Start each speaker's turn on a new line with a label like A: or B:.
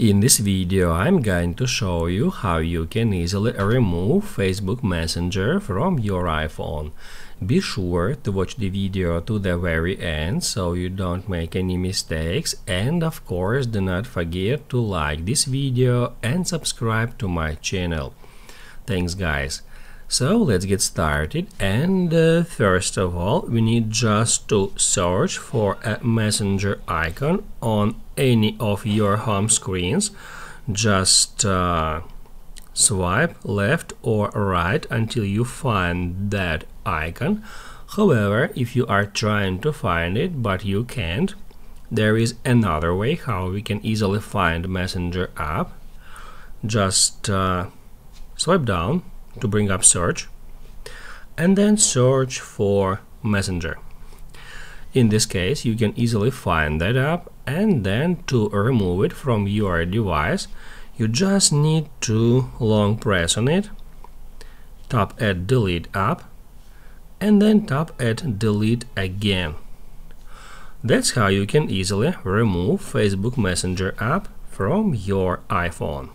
A: In this video, I'm going to show you how you can easily remove Facebook Messenger from your iPhone. Be sure to watch the video to the very end so you don't make any mistakes, and of course do not forget to like this video and subscribe to my channel. Thanks guys. So let's get started, and first of all we need just to search for a messenger icon on any of your home screens. Just swipe left or right until you find that icon. However, if you are trying to find it but you can't, there is another way how we can easily find Messenger app. Just swipe down to bring up search and then search for Messenger. In this case, you can easily find that app, and then to remove it from your device, you just need to long press on it, tap at delete app, and then tap at delete again. That's how you can easily remove Facebook Messenger app from your iPhone.